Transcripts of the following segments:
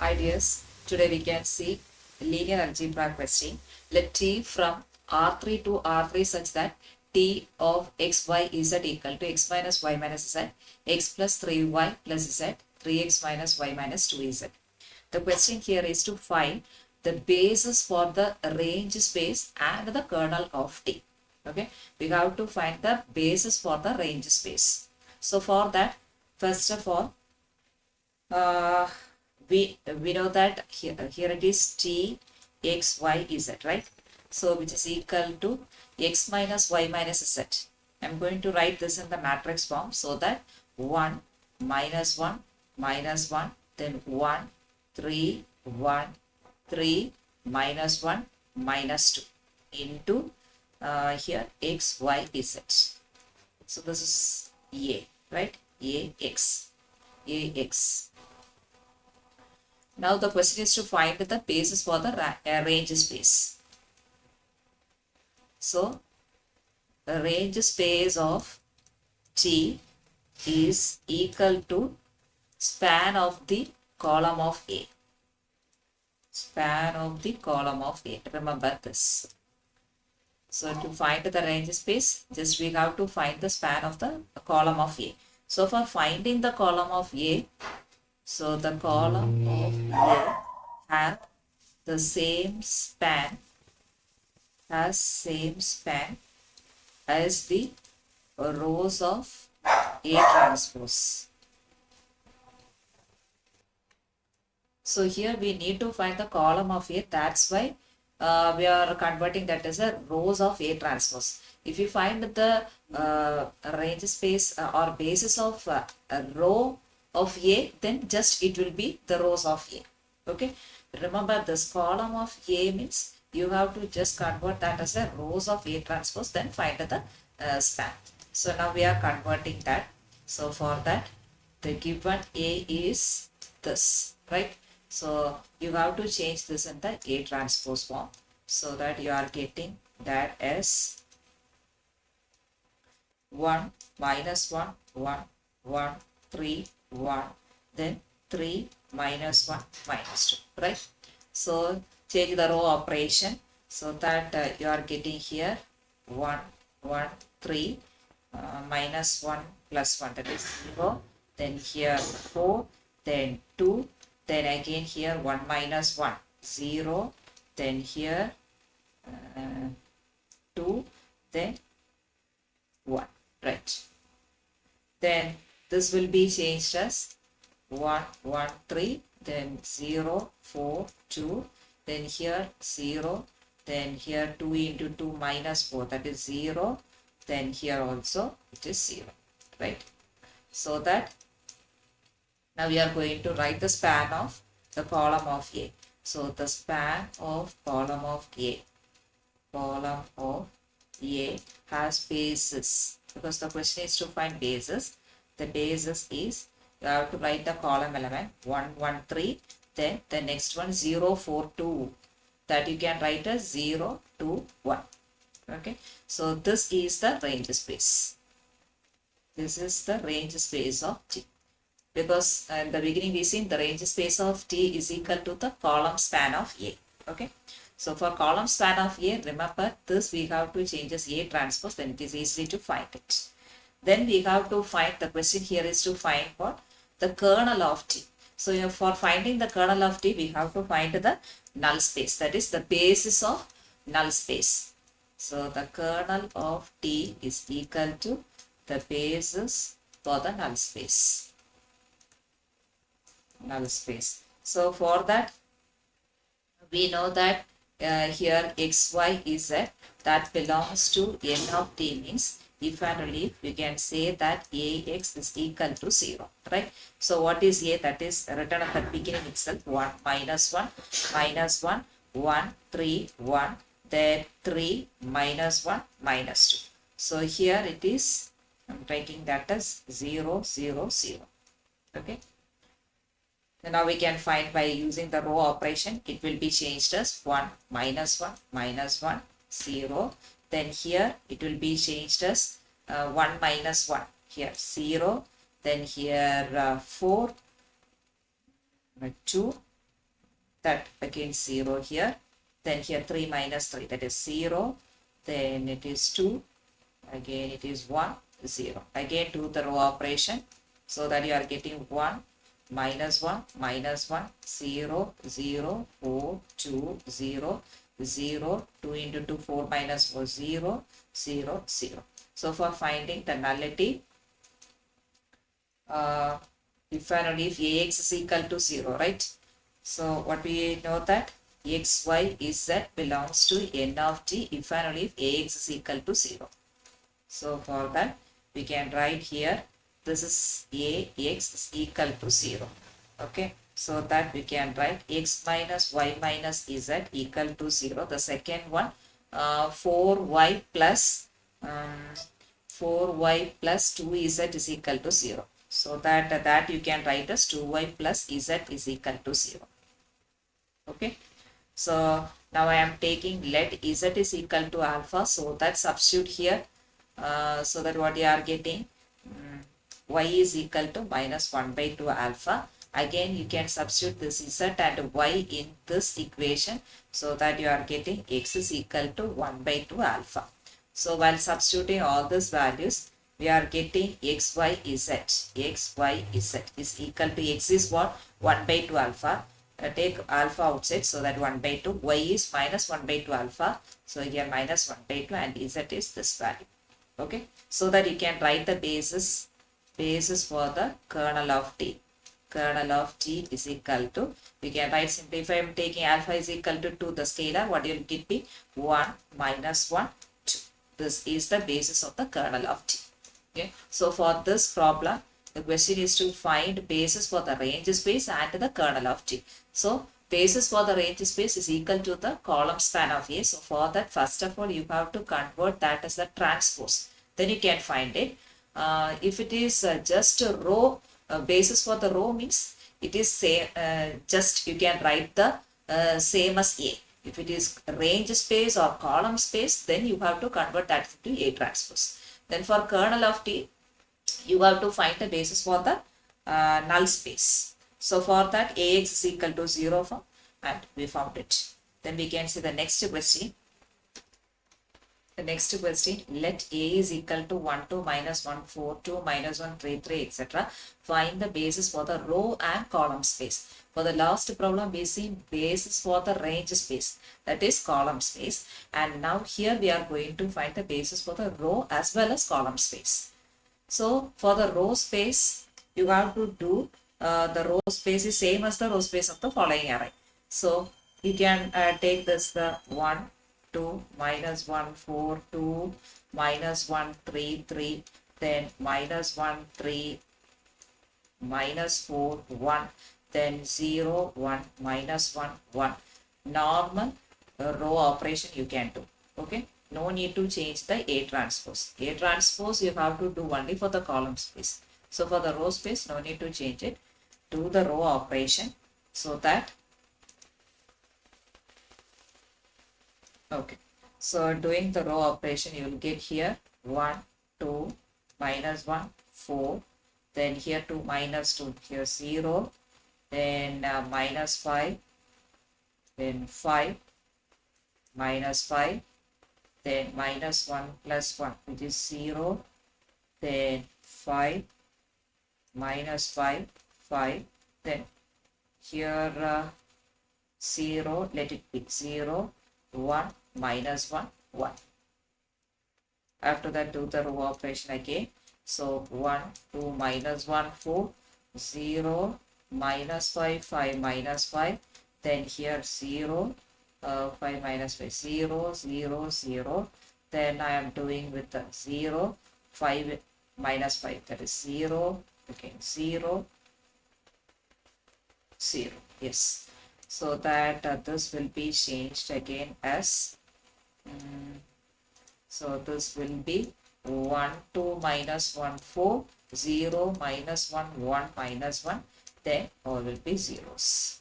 Ideas. Today we can see linear algebra question. Let T from R3 to R3 such that T of x, y, z equal to x minus y minus z, x plus 3y plus z, 3x minus y minus 2z. The question here is to find the basis for the range space and the kernel of T. Okay, we have to find the basis for the range space. So for that, first of all, we know that here it is T x y z, right? So which is equal to x minus y minus z. I'm going to write this in the matrix form so that 1 minus 1 minus 1, then 1 3 1 3 minus 1 minus 2 into here x y z. So this is a, right? Ax. Now the question is to find the basis for the range space. So the range space of T is equal to span of the column of A. Span of the column of A. Remember this. So to find the range space, just we have to find the span of the column of A. So for finding the column of A, so the column of A have the same span as the rows of A transpose. So here we need to find the column of A. That's why we are converting that as a rows of A transpose. If you find the range space or basis of a row of A, then just it will be the rows of A. Okay. Remember this column of A means you have to just convert that as a rows of A transpose, then find the span. So now we are converting that. So for that, the given A is this, right? So you have to change this in the A transpose form so that you are getting that as 1 minus 1 1 1 3 1, then 3 minus 1 minus 2, right? So change the row operation so that you are getting here 1 1 3 minus 1 plus 1, that is 0, then here 4, then 2, then again here 1 minus 1 0, then here 2, then 1, right? Then this will be changed as 1 1 3, then 0 4 2, then here 0, then here 2 into 2 minus 4, that is 0, then here also it is 0, right? So that now we are going to write the span of the column of A. So the span of column of A has basis, because the question is to find basis. The basis is you have to write the column element 1 1 3, then the next one 0 4 2, that you can write as 0 2 1. Okay, so this is the range space. This is the range space of T, because in the beginning we seen the range space of T is equal to the column span of A. Okay, so for column span of A, remember this we have to change as A transpose, then it is easy to find it. Then we have to find, the question here is to find what? The kernel of T. So for finding the kernel of T, we have to find the null space, that is the basis of null space. So the kernel of T is equal to the basis for the null space. Null space. So for that, we know that here x, y, z, that belongs to N of T, means if and only if we can say that Ax is equal to 0, right? So what is A? That is written at the beginning itself, 1 minus 1 minus 1 1 3 1, then 3 minus 1 minus 2. So here it is, I'm writing that as 0 0 0. Okay. And now we can find by using the row operation, it will be changed as 1 minus 1 minus 1 0. Then here it will be changed as 1 minus 1, here 0, then here 4 2, that again 0 here, then here 3 minus 3, that is 0, then it is 2, again it is 1, 0. Again do the row operation, so that you are getting 1, minus 1, minus 1, 0, 0, 4, 2, 0, 0, 2 into 2, 4 minus 4, 0, 0, 0. So for finding the nullity, if and only if Ax is equal to 0, right? So what we know that x, y, z belongs to n of t if and only if Ax is equal to 0. So for that we can write here, this is Ax is equal to 0. Okay, so that we can write x minus y minus z equal to 0. The second one, 4y plus 4y plus 2z is equal to 0. So that you can write as 2y plus z is equal to 0. Okay, so now I am taking let z is equal to alpha, so that substitute here, so that what you are getting, y is equal to minus 1 by 2 alpha. Again you can substitute this z and y in this equation, so that you are getting x is equal to 1 by 2 alpha. So while substituting all these values, we are getting x, y, z. X, y, z is equal to x is what? 1 by 2 alpha. Take alpha outside, so that 1 by 2. Y is minus 1 by 2 alpha. So here minus 1 by 2 and z is this value. Okay. So that you can write the basis for the kernel of t. Kernel of t is equal to, we can write simply, if I am taking alpha is equal to 2, the scalar, what will it be? 1 minus 1, 2. This is the basis of the kernel of t. Okay. So for this problem, the question is to find basis for the range space and the kernel of t. So basis for the range space is equal to the column span of A. So for that, first of all, you have to convert that as the transpose. Then you can find it. If it is just a row, basis for the row means it is same, just you can write the same as A. If it is range space or column space, then you have to convert that into A transpose. Then for kernel of t, you have to find the basis for the null space. So for that, Ax is equal to 0 form, and we found it. Then we can see the next question. The next question, let A is equal to 1, 2, minus 1, 4, 2, minus 1, 3, 3, etc. Find the basis for the row and column space. For the last problem, we see basis for the range space, that is column space. And now here we are going to find the basis for the row as well as column space. So for the row space, you have to do the row space is same as the row space of the following array. So you can take this the 1, 2, minus 1, 4, 2, minus 1, 3, 3, then minus 1, 3, minus 4, 1, then 0, 1, minus 1, 1. Normal row operation you can do. Okay. No need to change the A transpose. A transpose you have to do only for the column space. So for the row space, no need to change it. Do the row operation, so that, okay. So doing the row operation, you will get here 1, 2, minus 1, 4. Then here 2 minus 2, here 0. Then minus 5. Then 5, minus 5. Then minus 1 plus 1, which is 0. Then 5, minus 5, 5. Then here 0, let it be 0, 1, minus 1, 1. After that, do the row operation again. So 1, 2, minus 1, 4, 0, minus 5, 5, minus 5. Then here 0, 5 minus 5, 0, 0, 0. Then I am doing with the 0, 5 minus 5, that is 0, again 0, 0. Yes. So that this will be changed again as, so this will be 1, 2, minus 1, 4, 0, minus 1, 1, minus 1. Then all will be zeros.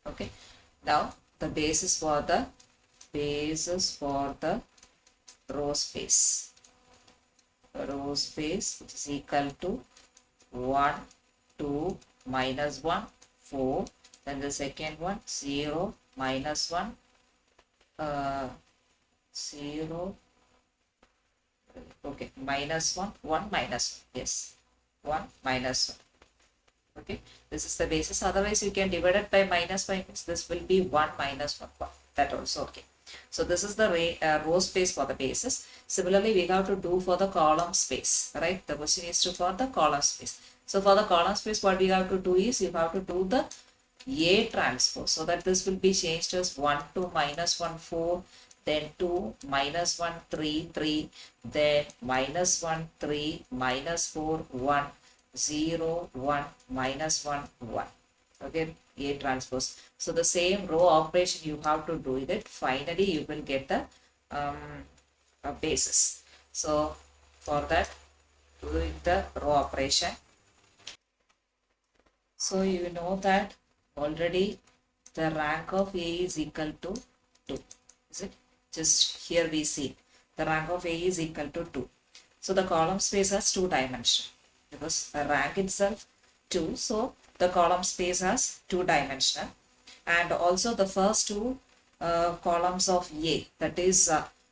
Okay. Now the basis for the row space. Row space, which is equal to 1, 2, minus 1, 4, Then the second one 0 minus 1, 0, okay, minus 1, 1 minus 1, yes, 1 minus 1. Okay, this is the basis. Otherwise, you can divide it by minus 5 means this will be 1 minus 1. That also okay. So this is the row space for the basis. Similarly, we have to do for the column space, right? The question is to for the column space. So for the column space, what we have to do is you have to do the A transpose. So that this will be changed as 1, 2, minus 1, 4, then 2, minus 1, 3, 3, then minus 1, 3, minus 4, 1, 0, 1, minus 1, 1. Okay, A transpose. So the same row operation you have to do it. Finally, you will get the a basis. So for that, doing the row operation. So you know that already the rank of A is equal to 2. Is it? Just here we see the rank of A is equal to 2. So the column space has 2 dimensions because the rank itself 2. So the column space has 2 dimensional, and also the first two columns of A, that is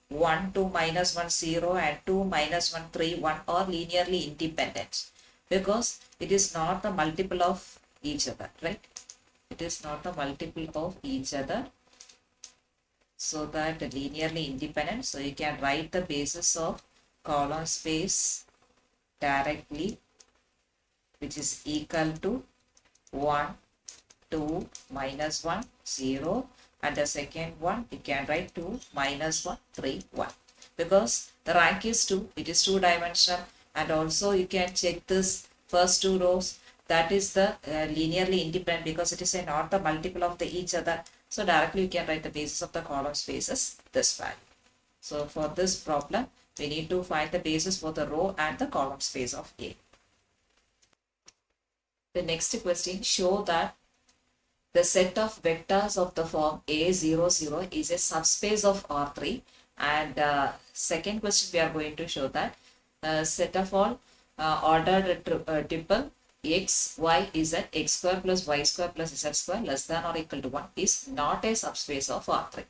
1, 2, minus 1, 0 and 2, minus 1, 3, 1 are linearly independent because it is not the multiple of each other, right? It is not the multiple of each other. So that linearly independent. So you can write the basis of column space directly, which is equal to 1, 2, minus 1, 0. And the second one, you can write 2, minus 1, 3, 1. Because the rank is 2, it is 2 dimensional. And also you can check this first 2 rows. That is the linearly independent because it is not the multiple of the each other. So directly you can write the basis of the column spaces this value. So for this problem, we need to find the basis for the row and the column space of A. The next question, show that the set of vectors of the form A00 is a subspace of R3. And second question, we are going to show that set of all ordered triple x, y, z, x square plus y square plus z square less than or equal to 1 is not a subspace of R3.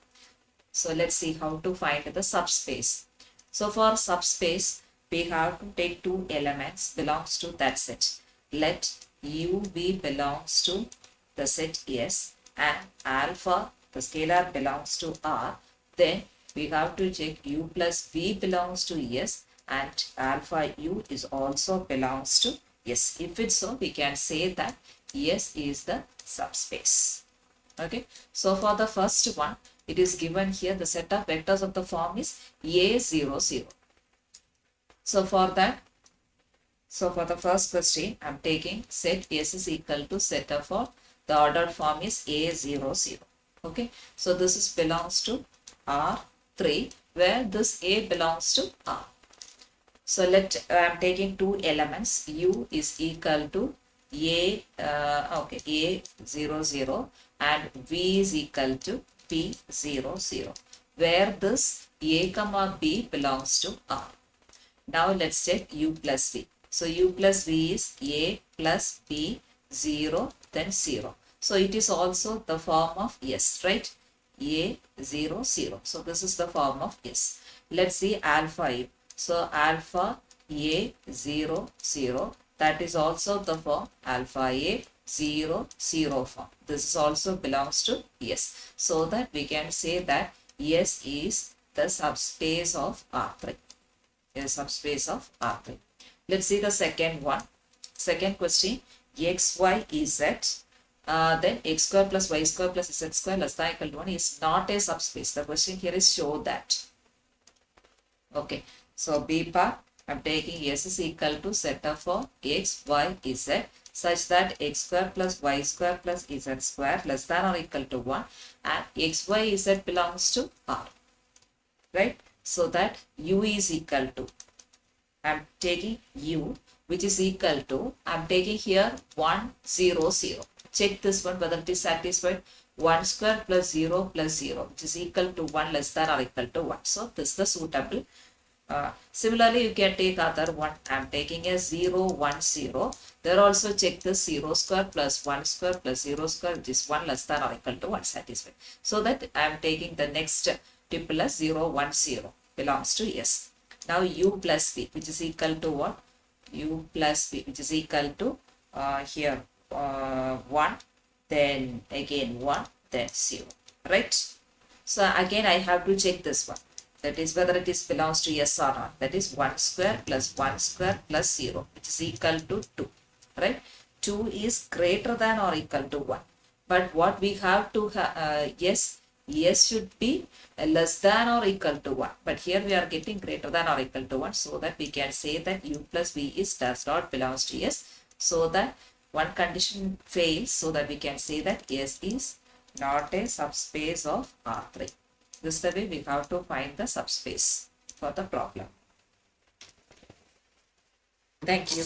So let's see how to find the subspace. So for subspace, we have to take 2 elements belongs to that set. Let U B belongs to the set S and alpha, the scalar, belongs to R. Then we have to check U plus V belongs to S and alpha U is also belongs to S. If it's so, we can say that S is the subspace. Okay. So for the first one, it is given here the set of vectors of the form is A00. So for that, so for the first question, I am taking set S is equal to set of all. The ordered form is A00. Okay. So this is belongs to R3 where this A belongs to R. So I am taking 2 elements. U is equal to A00 and V is equal to P00 where this A comma B belongs to R. Now let's check U plus V. So U plus V is A plus B 0 then 0. So it is also the form of S, right? A00. So this is the form of S. Let's see alpha U. So alpha A00, that is also the form alpha A00 form. This is also belongs to S. So that we can say that S is the subspace of R3. Is subspace of R3. Let's see the second one. Second question, x, y, z. Then x square plus y square plus z square less than or equal to 1 is not a subspace. The question here is show that. Okay. So B part, I am taking S is equal to set of for x, y, z such that x square plus y square plus z square less than or equal to 1 and x, y, z belongs to R. Right? So that U is equal to, I am taking U which is equal to, I am taking here 1, 0, 0. Check this one whether it is satisfied. 1 square plus 0 plus 0 which is equal to 1 less than or equal to 1. So this is the suitable Similarly, you can take other one. I am taking a 0, 1, 0. There also check the 0 square plus 1 square plus 0 square, which is 1 less than or equal to 1 satisfied. So that I am taking the next tuple as 0, 1, 0 belongs to S. Now U plus V, which is equal to what? U plus V, which is equal to here 1, then again 1, then 0. Right? So again I have to check this one. That is whether it is belongs to S or not. That is 1 square plus 1 square plus 0, which is equal to 2. Right? 2 is greater than or equal to 1. But what we have to yes, should be less than or equal to 1. But here we are getting greater than or equal to 1, so that we can say that U plus V is does not belongs to S. So that one condition fails, so that we can say that S is not a subspace of R3. This is the way we have to find the subspace for the problem. Thank you.